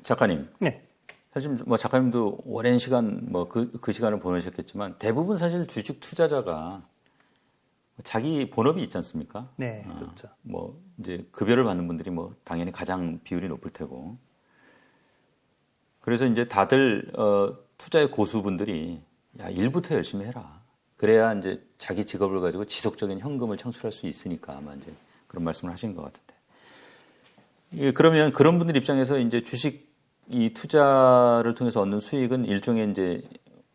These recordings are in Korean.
작가님. 네. 사실 뭐 작가님도 오랜 시간 뭐 그 시간을 보내셨겠지만 대부분 사실 주식 투자자가 자기 본업이 있지 않습니까? 네, 그렇죠. 뭐 이제 급여를 받는 분들이 뭐 당연히 가장 비율이 높을 테고. 그래서 이제 다들 투자의 고수분들이 야, 일부터 열심히 해라. 그래야 이제 자기 직업을 가지고 지속적인 현금을 창출할 수 있으니까 아마 이제 그런 말씀을 하신 것 같은데. 예, 그러면 그런 분들 입장에서 이제 주식 이 투자를 통해서 얻는 수익은 일종의 이제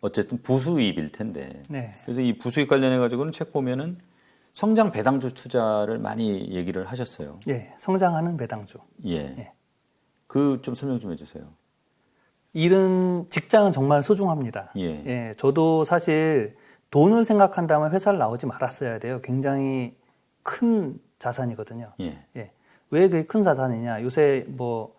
어쨌든 부수입일 텐데. 네. 그래서 이 부수입 관련해 가지고는 책 보면은 성장 배당주 투자를 많이 얘기를 하셨어요. 예, 성장하는 배당주. 예. 예. 그 좀 설명 좀 해주세요. 일은 직장은 정말 소중합니다. 예. 예, 저도 사실 돈을 생각한다면 회사를 나오지 말았어야 돼요. 굉장히 큰 자산이거든요. 예. 예. 왜 그게 큰 자산이냐? 요새 뭐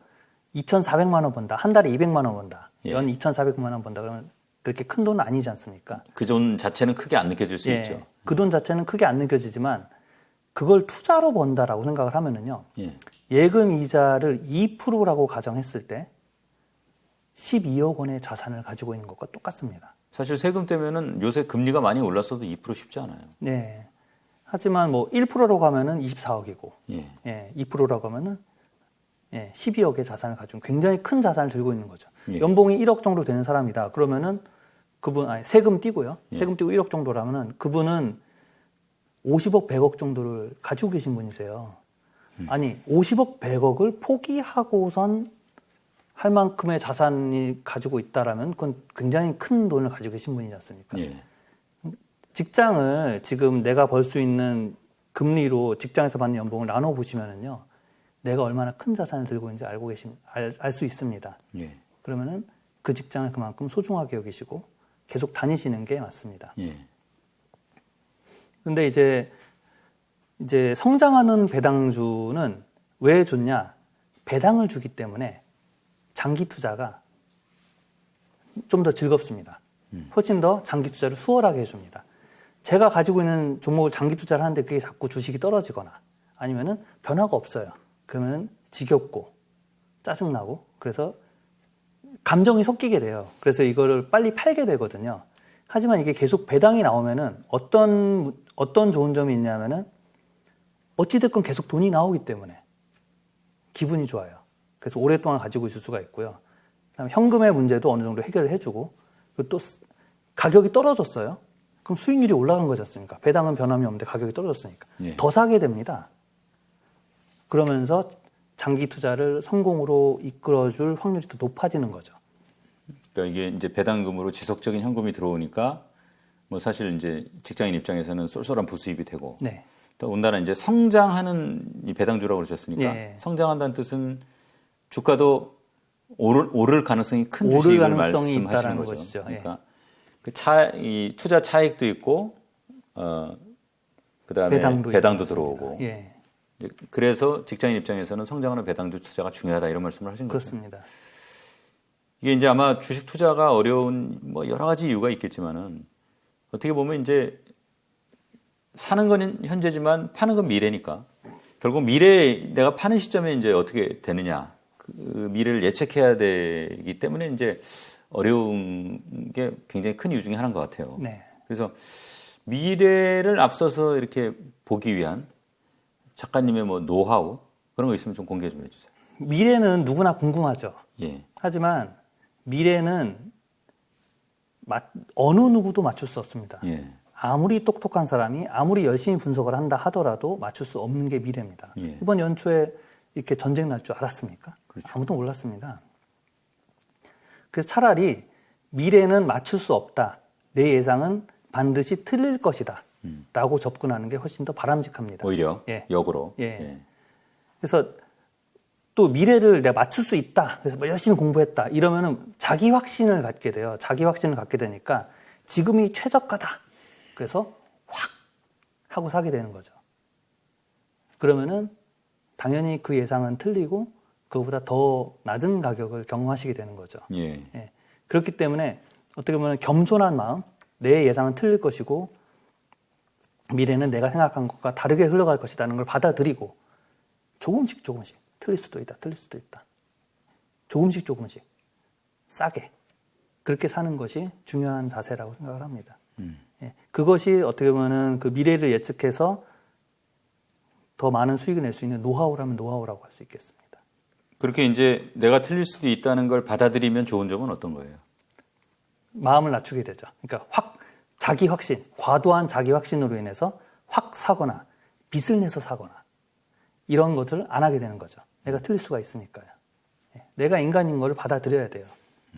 2,400만 원 번다. 한 달에 200만 원 번다. 예. 연 2,400만 원 번다. 그러면 그렇게 큰 돈은 아니지 않습니까? 그 돈 자체는 크게 안 느껴질 수 예. 있죠. 그 돈 자체는 크게 안 느껴지지만 그걸 투자로 번다라고 생각을 하면은요. 예. 예금 이자를 2%라고 가정했을 때 12억 원의 자산을 가지고 있는 것과 똑같습니다. 사실 세금 때문에는 요새 금리가 많이 올랐어도 2% 쉽지 않아요. 네. 하지만 뭐 1%로 가면은 24억이고, 예. 예, 2%라고 하면은 12억의 자산을 가지고 굉장히 큰 자산을 들고 있는 거죠. 예. 연봉이 1억 정도 되는 사람이다. 그러면은 세금 띄고요. 예. 세금 띄고 1억 정도라면은 그분은 50억, 100억 정도를 가지고 계신 분이세요. 아니, 50억, 100억을 포기하고선 할 만큼의 자산이 가지고 있다라면 그건 굉장히 큰 돈을 가지고 계신 분이지 않습니까? 예. 직장을 지금 내가 벌 수 있는 금리로 직장에서 받는 연봉을 나눠 보시면은요, 내가 얼마나 큰 자산을 들고 있는지 알 수 있습니다. 예. 그러면은 그 직장을 그만큼 소중하게 여기시고 계속 다니시는 게 맞습니다. 예. 근데 이제 성장하는 배당주는 왜 좋냐? 배당을 주기 때문에 장기 투자가 좀 더 즐겁습니다. 훨씬 더 장기 투자를 수월하게 해줍니다. 제가 가지고 있는 종목을 장기 투자를 하는데 그게 자꾸 주식이 떨어지거나 아니면은 변화가 없어요. 그러면 지겹고 짜증나고 그래서 감정이 섞이게 돼요. 그래서 이거를 빨리 팔게 되거든요. 하지만 이게 계속 배당이 나오면은 어떤 좋은 점이 있냐면은 어찌됐건 계속 돈이 나오기 때문에 기분이 좋아요. 그래서 오랫동안 가지고 있을 수가 있고요. 그다음에 현금의 문제도 어느 정도 해결을 해주고 그리고 또 가격이 떨어졌어요. 그럼 수익률이 올라간 거지 않습니까? 배당은 변함이 없는데 가격이 떨어졌으니까. 예. 더 사게 됩니다. 그러면서 장기 투자를 성공으로 이끌어줄 확률이 더 높아지는 거죠. 그러니까 이게 이제 배당금으로 지속적인 현금이 들어오니까 뭐 사실 이제 직장인 입장에서는 쏠쏠한 부수입이 되고 네. 또 온다나 이제 성장하는 이 배당주라고 그러셨으니까 네. 성장한다는 뜻은 주가도 오를 가능성이 큰 오를 주식을 가능성이 말씀하시는 있다라는 거죠. 것이죠. 그러니까 이 투자 차익도 있고 그다음에 배당도 들어오고. 예. 그래서 직장인 입장에서는 성장하는 배당주 투자가 중요하다 이런 말씀을 하신 거죠. 그렇습니다. 이게 이제 아마 주식 투자가 어려운 뭐 여러 가지 이유가 있겠지만은 어떻게 보면 이제 사는 건 현재지만 파는 건 미래니까 결국 미래에 내가 파는 시점에 이제 어떻게 되느냐 그 미래를 예측해야 되기 때문에 이제 어려운 게 굉장히 큰 이유 중에 하나인 것 같아요. 네. 그래서 미래를 앞서서 이렇게 보기 위한 작가님의 뭐 노하우 그런 거 있으면 좀 공개 좀 해주세요. 미래는 누구나 궁금하죠. 예. 하지만 미래는 어느 누구도 맞출 수 없습니다. 예. 아무리 똑똑한 사람이 아무리 열심히 분석을 한다 하더라도 맞출 수 없는 게 미래입니다. 예. 이번 연초에 이렇게 전쟁 날 줄 알았습니까? 그렇죠. 아무도 몰랐습니다. 그래서 차라리 미래는 맞출 수 없다. 내 예상은 반드시 틀릴 것이다. 라고 접근하는 게 훨씬 더 바람직합니다. 오히려 예. 역으로. 예. 예. 그래서 또 미래를 내가 맞출 수 있다. 그래서 뭐 열심히 공부했다. 이러면은 자기 확신을 갖게 돼요. 자기 확신을 갖게 되니까 지금이 최저가다. 그래서 확 하고 사게 되는 거죠. 그러면은 당연히 그 예상은 틀리고 그거보다 더 낮은 가격을 경험하시게 되는 거죠. 예. 예. 그렇기 때문에 어떻게 보면 겸손한 마음, 내 예상은 틀릴 것이고 미래는 내가 생각한 것과 다르게 흘러갈 것이라는 걸 받아들이고 조금씩 틀릴 수도 있다. 조금씩 싸게 그렇게 사는 것이 중요한 자세라고 생각을 합니다. 예, 그것이 어떻게 보면은 그 미래를 예측해서 더 많은 수익을 낼 수 있는 노하우라면 노하우라고 할 수 있겠습니다. 그렇게 이제 내가 틀릴 수도 있다는 걸 받아들이면 좋은 점은 어떤 거예요? 마음을 낮추게 되죠. 그러니까 자기 확신, 과도한 자기 확신으로 인해서 확 사거나 빚을 내서 사거나 이런 것을 안 하게 되는 거죠. 내가 틀릴 수가 있으니까요. 예, 내가 인간인 걸 받아들여야 돼요.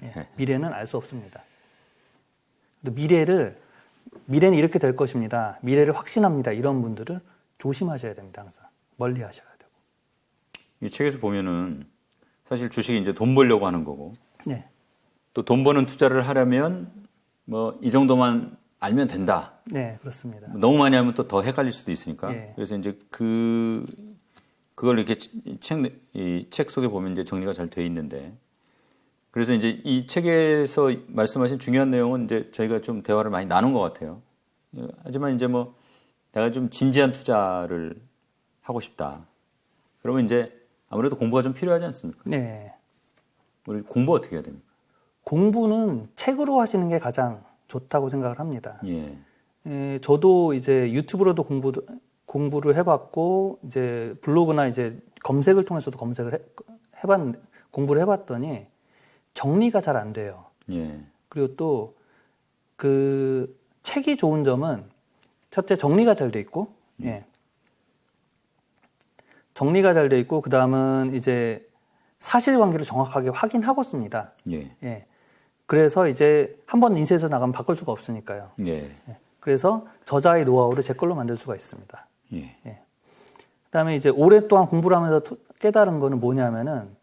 예, 미래는 알 수 없습니다. 미래는 이렇게 될 것입니다. 미래를 확신합니다. 이런 분들을 조심하셔야 됩니다. 항상 멀리 하셔야 되고. 이 책에서 보면은 사실 주식이 이제 돈 벌려고 하는 거고, 네. 또 돈 버는 투자를 하려면 뭐 이 정도만 알면 된다. 네, 그렇습니다. 너무 많이 하면 또 더 헷갈릴 수도 있으니까. 예. 그래서 이제 그걸 이렇게 이 책 속에 보면 이제 정리가 잘 돼 있는데, 그래서 이제 이 책에서 말씀하신 중요한 내용은 이제 저희가 좀 대화를 많이 나눈 것 같아요. 하지만 이제 뭐 내가 좀 진지한 투자를 하고 싶다. 그러면 이제 아무래도 공부가 좀 필요하지 않습니까? 네. 우리 공부 어떻게 해야 됩니까? 공부는 책으로 하시는 게 가장 좋다고 생각을 합니다. 예. 예, 저도 이제 유튜브로도 공부를 해봤고, 이제 블로그나 이제 검색을 통해서도 공부를 해봤더니 정리가 잘 안 돼요. 예. 그리고 또 그 책이 좋은 점은 첫째 정리가 잘 돼 있고, 예. 정리가 잘 돼 있고, 그 다음은 이제 사실관계를 정확하게 확인하고 씁니다. 예. 예. 그래서 이제 한번 인쇄해서 나가면 바꿀 수가 없으니까요. 예. 예. 그래서 저자의 노하우를 제 걸로 만들 수가 있습니다. 예. 예. 그다음에 이제 오랫동안 공부를 하면서 깨달은 거는 뭐냐면은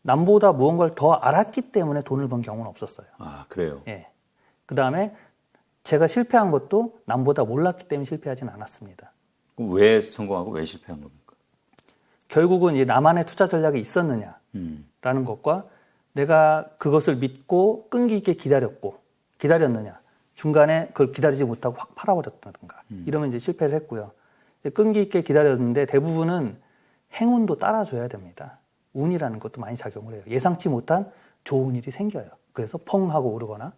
남보다 무언가를 더 알았기 때문에 돈을 번 경우는 없었어요. 아, 그래요. 예. 그다음에 제가 실패한 것도 남보다 몰랐기 때문에 실패하진 않았습니다. 그럼 왜 성공하고 왜 실패한 겁니까? 결국은 이제 나만의 투자 전략이 있었느냐라는 것과 내가 그것을 믿고 끈기 있게 기다렸느냐. 중간에 그걸 기다리지 못하고 확 팔아버렸다든가. 이러면 이제 실패를 했고요. 끈기 있게 기다렸는데 대부분은 행운도 따라줘야 됩니다. 운이라는 것도 많이 작용을 해요. 예상치 못한 좋은 일이 생겨요. 그래서 펑 하고 오르거나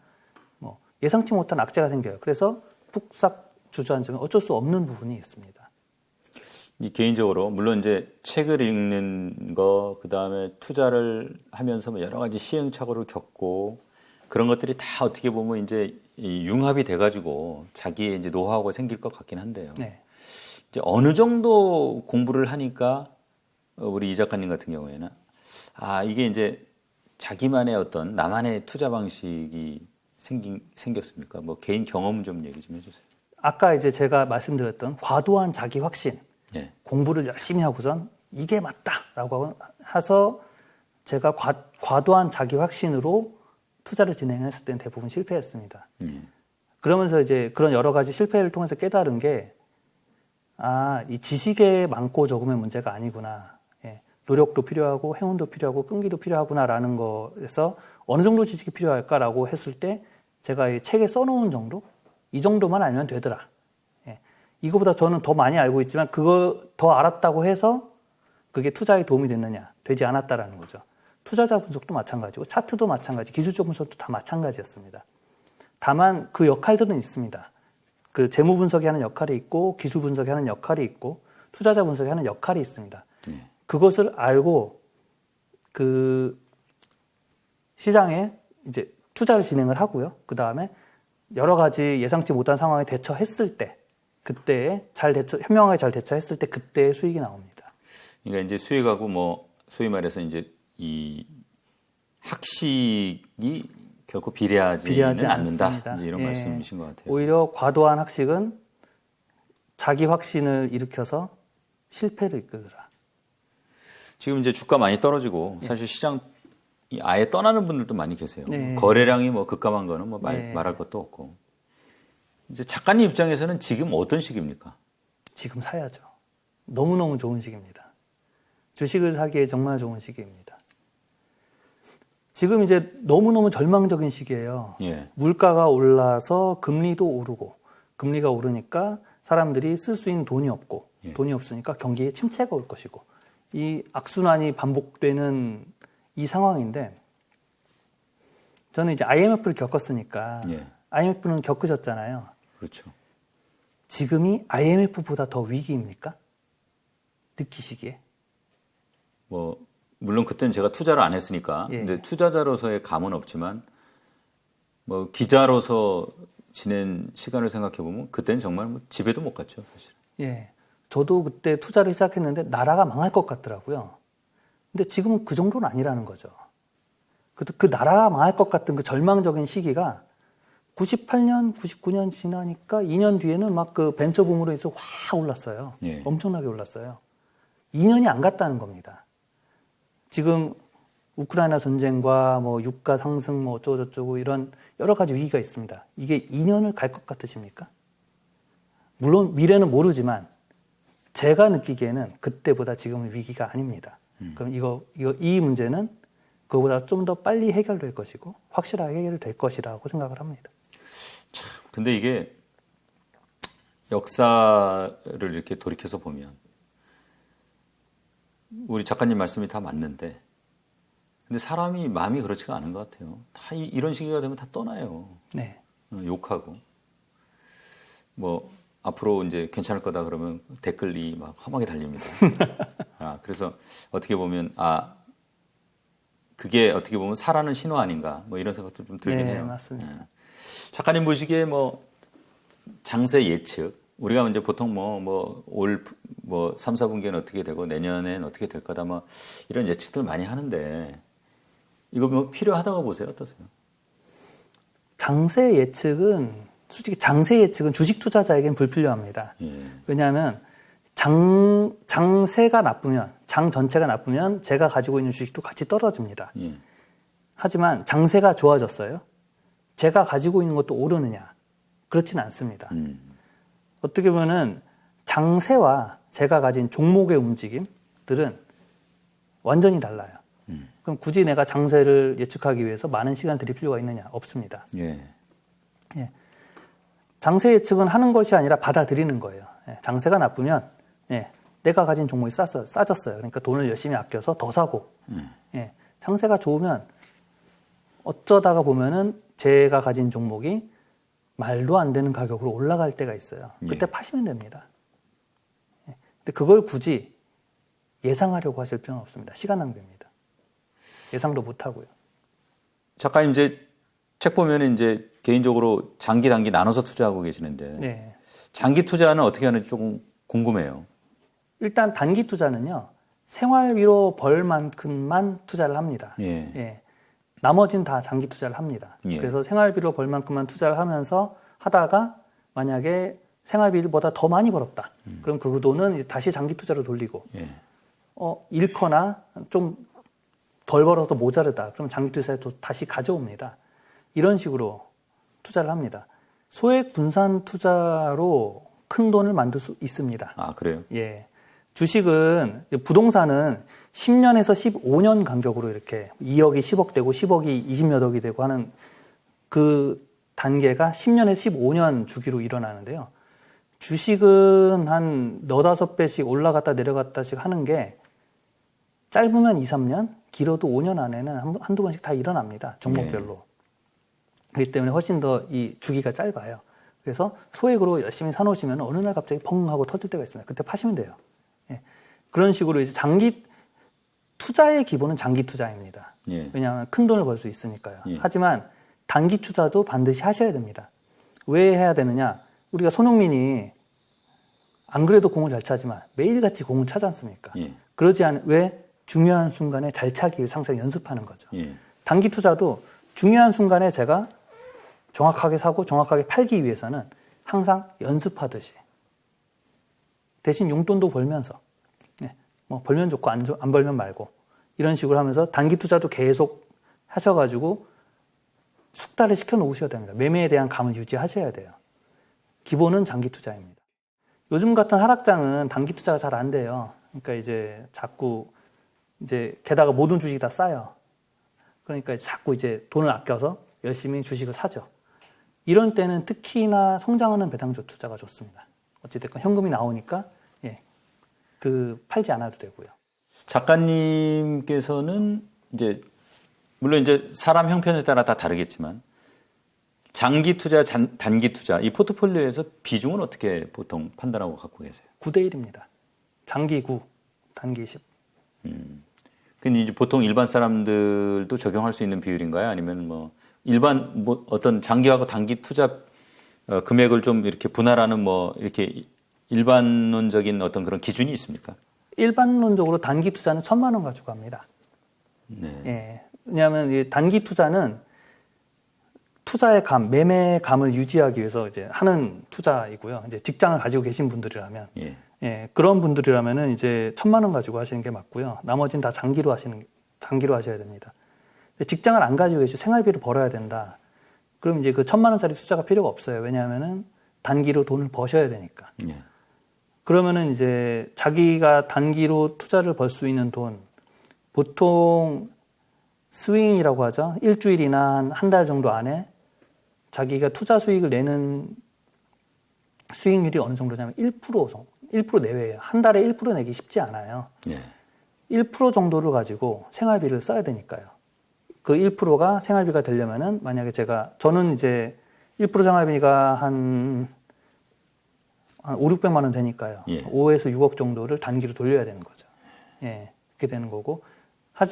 뭐 예상치 못한 악재가 생겨요. 그래서 푹싹 주저앉으면 어쩔 수 없는 부분이 있습니다. 이 개인적으로 물론 이제 책을 읽는 거, 그 다음에 투자를 하면서 뭐 여러 가지 시행착오를 겪고 그런 것들이 다 어떻게 보면 이제 이 융합이 돼가지고 자기의 이제 노하우가 생길 것 같긴 한데요. 네. 이제 어느 정도 공부를 하니까 우리 이 작가님 같은 경우에는 이게 이제 자기만의 어떤 나만의 투자 방식이 생겼습니까? 뭐 개인 경험 좀 얘기 좀 해주세요. 아까 이제 제가 말씀드렸던 과도한 자기 확신. 예. 공부를 열심히 하고선 이게 맞다라고 해서 제가 과도한 자기 확신으로 투자를 진행했을 때는 대부분 실패했습니다. 그러면서 이제 그런 여러 가지 실패를 통해서 깨달은 게 이 지식의 많고 적음의 문제가 아니구나. 예, 노력도 필요하고 행운도 필요하고 끈기도 필요하구나라는 거에서 어느 정도 지식이 필요할까라고 했을 때 제가 이 책에 써놓은 정도? 이 정도만 알면 되더라. 이거보다 저는 더 많이 알고 있지만 그거 더 알았다고 해서 그게 투자에 도움이 됐느냐? 되지 않았다라는 거죠. 투자자 분석도 마찬가지고 차트도 마찬가지, 기술적 분석도 다 마찬가지였습니다. 다만 그 역할들은 있습니다. 그 재무 분석이 하는 역할이 있고 기술 분석이 하는 역할이 있고 투자자 분석이 하는 역할이 있습니다. 그것을 알고 그 시장에 이제 투자를 진행을 하고요. 그 다음에 여러 가지 예상치 못한 상황에 대처했을 때 그때에 현명하게 잘 대처했을 때 그때의 수익이 나옵니다. 그러니까 이제 수익하고 뭐 소위 말해서 이제 이 학식이 결코 비례하지는 않는다. 이제 이런 말씀이신 것 같아요. 오히려 과도한 학식은 자기 확신을 일으켜서 실패를 이끌더라. 지금 이제 주가 많이 떨어지고 사실 시장 아예 떠나는 분들도 많이 계세요. 네. 거래량이 뭐 급감한 거는 뭐 말할 것도 없고. 이제 작가님 입장에서는 지금 어떤 시기입니까? 지금 사야죠. 너무너무 좋은 시기입니다. 주식을 사기에 정말 좋은 시기입니다. 지금 이제 너무너무 절망적인 시기예요. 예. 물가가 올라서 금리도 오르고 금리가 오르니까 사람들이 쓸 수 있는 돈이 없고 돈이 없으니까 경기에 침체가 올 것이고 이 악순환이 반복되는 이 상황인데 저는 이제 IMF를 겪었으니까 예. IMF는 겪으셨잖아요. 그렇죠. 지금이 IMF보다 더 위기입니까? 느끼시기에? 뭐 물론 그때는 제가 투자를 안 했으니까. 예. 근데 투자자로서의 감은 없지만 뭐 기자로서 지낸 시간을 생각해 보면 그때는 정말 뭐 집에도 못 갔죠, 사실. 예. 저도 그때 투자를 시작했는데 나라가 망할 것 같더라고요. 근데 지금은 그 정도는 아니라는 거죠. 그 나라가 망할 것 같은 그 절망적인 시기가 98년, 99년 지나니까 2년 뒤에는 막 그 벤처붐으로 해서 확 올랐어요. 예. 엄청나게 올랐어요. 2년이 안 갔다는 겁니다. 지금 우크라이나 전쟁과 뭐 유가 상승 뭐 어쩌고저쩌고 이런 여러 가지 위기가 있습니다. 이게 2년을 갈 것 같으십니까? 물론 미래는 모르지만 제가 느끼기에는 그때보다 지금은 위기가 아닙니다. 그럼 이 문제는 그거보다 좀 더 빨리 해결될 것이고 확실하게 해결될 것이라고 생각을 합니다. 근데 이게 역사를 이렇게 돌이켜서 보면 우리 작가님 말씀이 다 맞는데 근데 사람이 마음이 그렇지가 않은 것 같아요. 다 이런 시기가 되면 다 떠나요. 네. 욕하고 뭐 앞으로 이제 괜찮을 거다 그러면 댓글이 막 험하게 달립니다. 그래서 어떻게 보면 그게 어떻게 보면 사라는 신호 아닌가 뭐 이런 생각도 좀 들긴 네, 해요. 맞습니다. 작가님 보시기에 뭐 장세 예측 우리가 이제 보통 올 3, 4분기에는 어떻게 되고 내년엔 어떻게 될 거다 뭐 이런 예측들 많이 하는데 이거 뭐 필요하다고 보세요? 어떠세요? 장세 예측은 솔직히 장세 예측은 주식 투자자에겐 불필요합니다. 예. 왜냐하면 장세가 나쁘면 장 전체가 나쁘면 제가 가지고 있는 주식도 같이 떨어집니다. 예. 하지만 장세가 좋아졌어요. 제가 가지고 있는 것도 오르느냐? 그렇지는 않습니다. 어떻게 보면은 장세와 제가 가진 종목의 움직임들은 완전히 달라요. 그럼 굳이 내가 장세를 예측하기 위해서 많은 시간을 들일 필요가 있느냐? 없습니다. 예. 예. 장세 예측은 하는 것이 아니라 받아들이는 거예요. 예. 장세가 나쁘면 내가 가진 종목이 싸졌어요. 그러니까 돈을 열심히 아껴서 더 사고 예. 장세가 좋으면 어쩌다가 보면은 제가 가진 종목이 말도 안 되는 가격으로 올라갈 때가 있어요. 그때 파시면 됩니다. 근데 그걸 굳이 예상하려고 하실 필요는 없습니다. 시간 낭비입니다. 예상도 못 하고요. 작가님 이제 책 보면 이제 개인적으로 장기 단기 나눠서 투자하고 계시는데 네. 장기 투자는 어떻게 하는지 조금 궁금해요. 일단 단기 투자는요. 생활비로 벌 만큼만 투자를 합니다. 예. 예. 나머지는 다 장기 투자를 합니다. 예. 그래서 생활비로 벌 만큼만 투자를 하면서 하다가 만약에 생활비보다 더 많이 벌었다. 그럼 그 돈은 이제 다시 장기 투자로 돌리고 예. 잃거나 좀 덜 벌어서 모자르다. 그럼 장기 투자에 또 다시 가져옵니다. 이런 식으로 투자를 합니다. 소액 분산 투자로 큰 돈을 만들 수 있습니다. 아, 그래요? 예. 주식은, 부동산은 10년에서 15년 간격으로 이렇게 2억이 10억 되고 10억이 20몇 억이 되고 하는 그 단계가 10년에서 15년 주기로 일어나는데요. 주식은 한 너다섯 배씩 올라갔다 내려갔다씩 하는 게 짧으면 2, 3년, 길어도 5년 안에는 한두 번씩 다 일어납니다. 종목별로. 그렇기 때문에 훨씬 더 이 주기가 짧아요. 그래서 소액으로 열심히 사놓으시면 어느 날 갑자기 펑 하고 터질 때가 있습니다. 그때 파시면 돼요. 예. 그런 식으로 이제 투자의 기본은 장기 투자입니다. 예. 왜냐하면 큰 돈을 벌 수 있으니까요. 예. 하지만 단기 투자도 반드시 하셔야 됩니다. 왜 해야 되느냐? 우리가 손흥민이 안 그래도 공을 잘 차지만 매일같이 공을 차지 않습니까? 예. 그러지 않은 왜 중요한 순간에 잘 차기를 항상 연습하는 거죠. 예. 단기 투자도 중요한 순간에 제가 정확하게 사고 정확하게 팔기 위해서는 항상 연습하듯이 대신 용돈도 벌면서 뭐 벌면 좋고 안 벌면 말고 이런 식으로 하면서 단기 투자도 계속 하셔가지고 숙달을 시켜 놓으셔야 됩니다. 매매에 대한 감을 유지하셔야 돼요. 기본은 장기 투자입니다. 요즘 같은 하락장은 단기 투자가 잘 안 돼요. 그러니까 이제 자꾸 게다가 모든 주식이 다 싸요. 그러니까 자꾸 돈을 아껴서 열심히 주식을 사죠. 이런 때는 특히나 성장하는 배당주 투자가 좋습니다. 어찌됐건 현금이 나오니까 팔지 않아도 되고요. 작가님께서는 이제 물론 이제 사람 형편에 따라 다 다르겠지만 장기 투자, 단기 투자 이 포트폴리오에서 비중은 어떻게 보통 판단하고 갖고 계세요? 9대 1입니다. 장기 9, 단기 10. 근데 이제 보통 일반 사람들도 적용할 수 있는 비율인가요? 아니면 뭐 일반 뭐 어떤 장기하고 단기 투자 금액을 좀 이렇게 분할하는 뭐 이렇게 일반론적인 어떤 그런 기준이 있습니까? 일반론적으로 단기 투자는 1,000만 원 가지고 합니다. 네. 예. 왜냐하면 이 단기 투자는 투자의 감, 매매 감을 유지하기 위해서 이제 하는 투자이고요. 이제 직장을 가지고 계신 분들이라면, 예. 그런 분들이라면은 이제 1,000만 원 가지고 하시는 게 맞고요. 나머지는 다 장기로 하셔야 됩니다. 직장을 안 가지고 계시고 생활비를 벌어야 된다. 그럼 이제 그 1,000만 원짜리 투자가 필요가 없어요. 왜냐하면은 단기로 돈을 버셔야 되니까. 예. 그러면은 이제 자기가 단기로 투자를 벌 수 있는 돈, 보통 스윙이라고 하죠. 일주일이나 한 달 정도 안에 자기가 투자 수익을 내는 수익률이 어느 정도냐면 1% 내외예요. 한 달에 1% 내기 쉽지 않아요. 예. 1% 정도를 가지고 생활비를 써야 되니까요. 그 1%가 생활비가 되려면은 만약에 저는 이제 1% 생활비가 한 5, 600만 원 되니까요. 예. 5에서 6억 정도를 단기로 돌려야 되는 거죠. 예. 그렇게 되는 거고.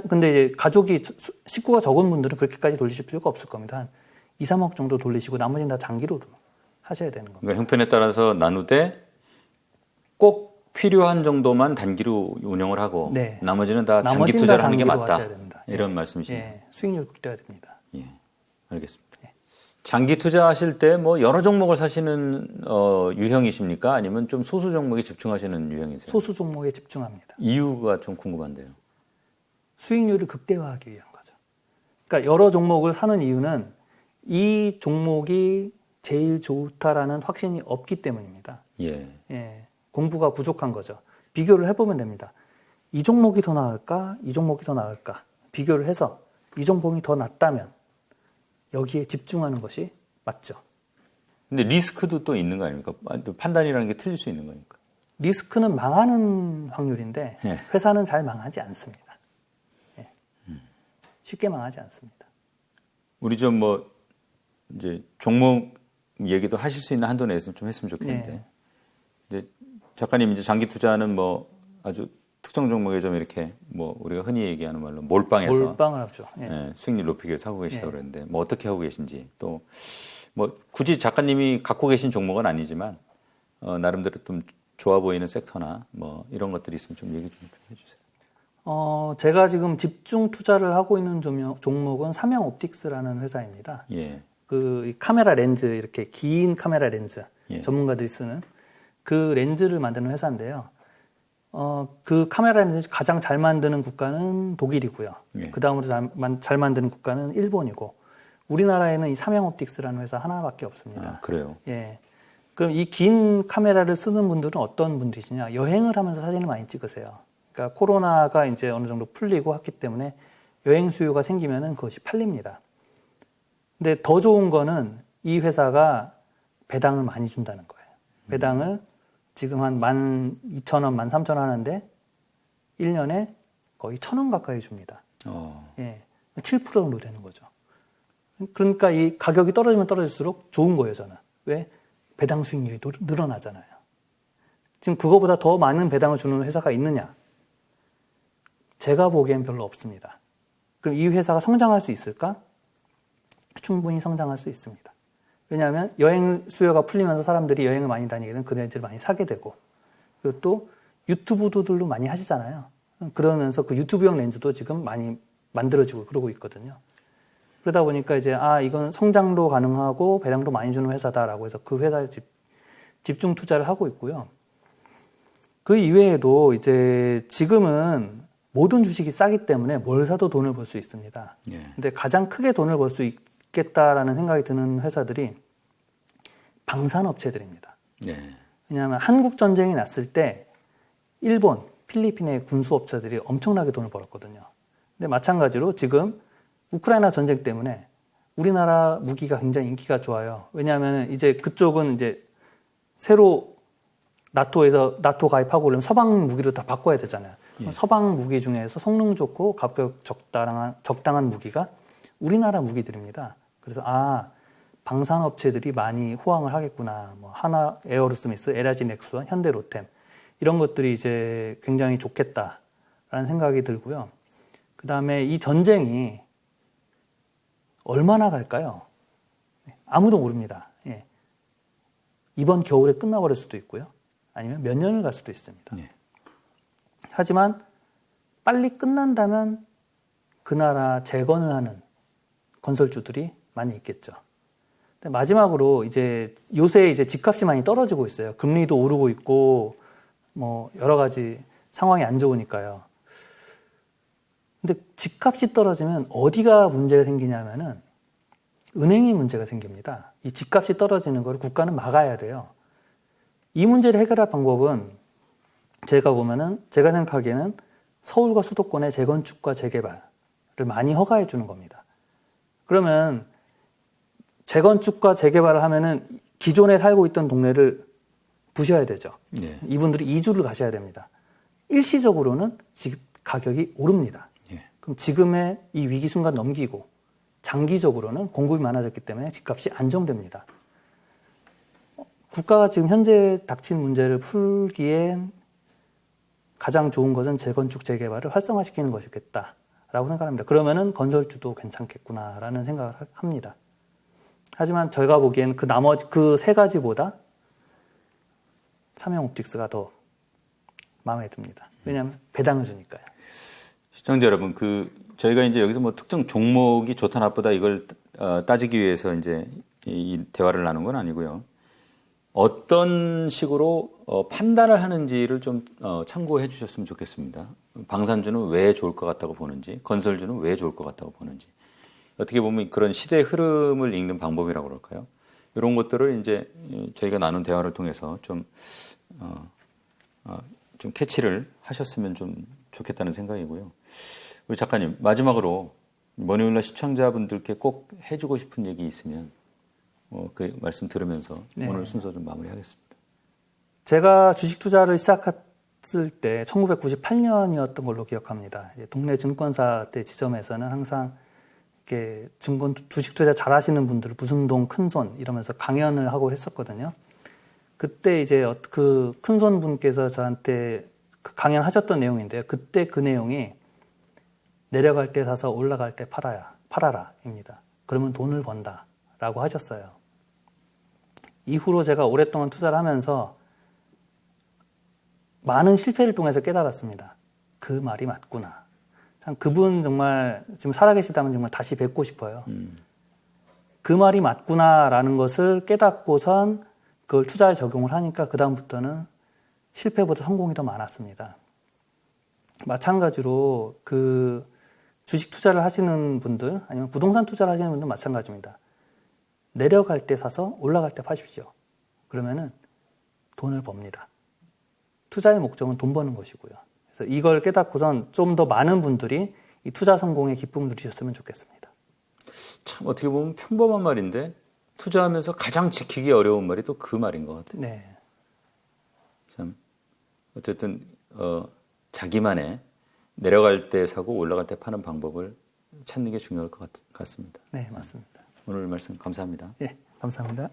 근데 이제 식구가 적은 분들은 그렇게까지 돌리실 필요가 없을 겁니다. 한 2, 3억 정도 돌리시고 나머지는 다 장기로 하셔야 되는 겁니다. 그러니까 형편에 따라서 나누되 꼭 필요한 정도만 단기로 운영을 하고 네. 나머지는 다 장기 투자를 하는 게 맞다. 하셔야 됩니다. 이런 말씀이시네요. 예. 수익률 극대화야 됩니다. 예. 알겠습니다. 장기 투자하실 때 뭐 여러 종목을 사시는 유형이십니까? 아니면 좀 소수 종목에 집중하시는 유형이세요? 소수 종목에 집중합니다. 이유가 좀 궁금한데요. 수익률을 극대화하기 위한 거죠. 그러니까 여러 종목을 사는 이유는 이 종목이 제일 좋다라는 확신이 없기 때문입니다. 예. 예. 공부가 부족한 거죠. 비교를 해보면 됩니다. 이 종목이 더 나을까? 이 종목이 더 나을까? 비교를 해서 이 종목이 더 낫다면 여기에 집중하는 것이 맞죠. 근데 리스크도 또 있는 거 아닙니까? 판단이라는 게 틀릴 수 있는 거니까. 리스크는 망하는 확률인데 예. 회사는 잘 망하지 않습니다. 예. 쉽게 망하지 않습니다. 우리 좀 뭐 이제 종목 얘기도 하실 수 있는 한도 내에서 좀 했으면 좋겠는데. 네. 이제 작가님 이제 장기 투자는 뭐 아주 특정 종목에 좀 이렇게 뭐 우리가 흔히 얘기하는 말로 몰빵을 하죠. 예. 예, 수익률 높이기 위해서 하고 계시다고 예. 그랬는데 뭐 어떻게 하고 계신지 또 뭐 굳이 작가님이 갖고 계신 종목은 아니지만 나름대로 좀 좋아 보이는 섹터나 뭐 이런 것들이 있으면 좀 얘기 좀 해주세요. 제가 지금 집중 투자를 하고 있는 종목은 삼양옵틱스라는 회사입니다. 예. 그 카메라 렌즈, 이렇게 긴 카메라 렌즈 예. 전문가들이 쓰는 그 렌즈를 만드는 회사인데요. 그 카메라 렌즈 가장 잘 만드는 국가는 독일이고요. 예. 그 다음으로 잘 만드는 국가는 일본이고, 우리나라에는 이 삼양옵틱스라는 회사 하나밖에 없습니다. 아, 그래요. 예. 그럼 이 긴 카메라를 쓰는 분들은 어떤 분들이시냐? 여행을 하면서 사진을 많이 찍으세요. 그러니까 코로나가 이제 어느 정도 풀리고 했기 때문에 여행 수요가 생기면은 그것이 팔립니다. 근데 더 좋은 거는 이 회사가 배당을 많이 준다는 거예요. 배당을 지금 한 12,000원, 13,000원 하는데 1년에 거의 1,000원 가까이 줍니다. 예. 7% 정도 되는 거죠. 그러니까 이 가격이 떨어지면 떨어질수록 좋은 거예요, 저는. 왜? 배당 수익률이 늘어나잖아요. 지금 그거보다 더 많은 배당을 주는 회사가 있느냐? 제가 보기엔 별로 없습니다. 그럼 이 회사가 성장할 수 있을까? 충분히 성장할 수 있습니다. 왜냐하면 여행 수요가 풀리면서 사람들이 여행을 많이 다니게 되면 그 렌즈를 많이 사게 되고, 그리고 또 유튜브들도 많이 하시잖아요. 그러면서 그 유튜브용 렌즈도 지금 많이 만들어지고 그러고 있거든요. 그러다 보니까 이제 이건 성장도 가능하고 배당도 많이 주는 회사다라고 해서 그 회사에 집중 투자를 하고 있고요. 그 이외에도 이제 지금은 모든 주식이 싸기 때문에 뭘 사도 돈을 벌 수 있습니다. 예. 근데 가장 크게 돈을 벌 수 있겠다라는 생각이 드는 회사들이 방산업체들입니다. 예. 왜냐하면 한국 전쟁이 났을 때 일본, 필리핀의 군수업체들이 엄청나게 돈을 벌었거든요. 근데 마찬가지로 지금 우크라이나 전쟁 때문에 우리나라 무기가 굉장히 인기가 좋아요. 왜냐하면 이제 그쪽은 이제 새로 나토 가입하고 그러면 서방 무기로 다 바꿔야 되잖아요. 예. 서방 무기 중에서 성능 좋고 가격 적당한 무기가 우리나라 무기들입니다. 그래서 방산업체들이 많이 호황을 하겠구나. 뭐 하나 에어로스미스, LG 넥스원, 현대 로템 이런 것들이 이제 굉장히 좋겠다라는 생각이 들고요. 그 다음에 이 전쟁이 얼마나 갈까요? 아무도 모릅니다. 예. 이번 겨울에 끝나버릴 수도 있고요. 아니면 몇 년을 갈 수도 있습니다. 예. 하지만 빨리 끝난다면 그 나라 재건을 하는 건설주들이 많이 있겠죠. 근데 마지막으로 요새 집값이 많이 떨어지고 있어요. 금리도 오르고 있고 뭐 여러 가지 상황이 안 좋으니까요. 근데 집값이 떨어지면 어디가 문제가 생기냐면은 은행이 문제가 생깁니다. 이 집값이 떨어지는 걸 국가는 막아야 돼요. 이 문제를 해결할 방법은 제가 생각하기에는 서울과 수도권의 재건축과 재개발을 많이 허가해 주는 겁니다. 그러면 재건축과 재개발을 하면은 기존에 살고 있던 동네를 부셔야 되죠. 예. 이분들이 이주를 가셔야 됩니다. 일시적으로는 집 가격이 오릅니다. 예. 그럼 지금의 이 위기 순간 넘기고 장기적으로는 공급이 많아졌기 때문에 집값이 안정됩니다. 국가가 지금 현재 닥친 문제를 풀기엔 가장 좋은 것은 재건축, 재개발을 활성화시키는 것이겠다라고 생각합니다. 그러면은 건설주도 괜찮겠구나라는 생각을 합니다. 하지만 저희가 보기엔 나머지 그 세 가지보다 삼형옵틱스가 더 마음에 듭니다. 왜냐하면 배당을 주니까요. 시청자 여러분, 저희가 이제 여기서 뭐 특정 종목이 좋다 나쁘다 이걸 따지기 위해서 이제 이 대화를 나눈 건 아니고요. 어떤 식으로 판단을 하는지를 좀 참고해 주셨으면 좋겠습니다. 방산주는 왜 좋을 것 같다고 보는지, 건설주는 왜 좋을 것 같다고 보는지, 어떻게 보면 그런 시대의 흐름을 읽는 방법이라고 그럴까요? 이런 것들을 이제 저희가 나눈 대화를 통해서 좀 캐치를 하셨으면 좀 좋겠다는 생각이고요. 우리 작가님, 마지막으로 머니올라 시청자분들께 꼭 해주고 싶은 얘기 있으면 그 말씀 들으면서 네. 오늘 순서 좀 마무리하겠습니다. 제가 주식 투자를 시작했을 때 1998년이었던 걸로 기억합니다. 동네 증권사 때 지점에서는 항상 이렇게 주식 투자 잘하시는 분들 무슨동 큰손 이러면서 강연을 하고 했었거든요. 그때 이제 그 큰손 분께서 저한테 강연하셨던 내용인데요. 그때 그 내용이 내려갈 때 사서 올라갈 때 팔아라입니다. 그러면 돈을 번다라고 하셨어요. 이후로 제가 오랫동안 투자를 하면서 많은 실패를 통해서 깨달았습니다. 그 말이 맞구나. 참 그분 정말 지금 살아계시다면 정말 다시 뵙고 싶어요. 그 말이 맞구나라는 것을 깨닫고선 그걸 투자에 적용을 하니까 그다음부터는 실패보다 성공이 더 많았습니다. 마찬가지로 그 주식 투자를 하시는 분들 아니면 부동산 투자를 하시는 분들 마찬가지입니다. 내려갈 때 사서 올라갈 때 파십시오. 그러면은 돈을 법니다. 투자의 목적은 돈 버는 것이고요. 그래서 이걸 깨닫고선 좀 더 많은 분들이 이 투자 성공의 기쁨을 누리셨으면 좋겠습니다. 참 어떻게 보면 평범한 말인데 투자하면서 가장 지키기 어려운 말이 또 그 말인 것 같아요. 네. 참 어쨌든 자기만의 내려갈 때 사고 올라갈 때 파는 방법을 찾는 게 중요할 것 같습니다. 네, 맞습니다. 오늘 말씀 감사합니다. 네, 감사합니다.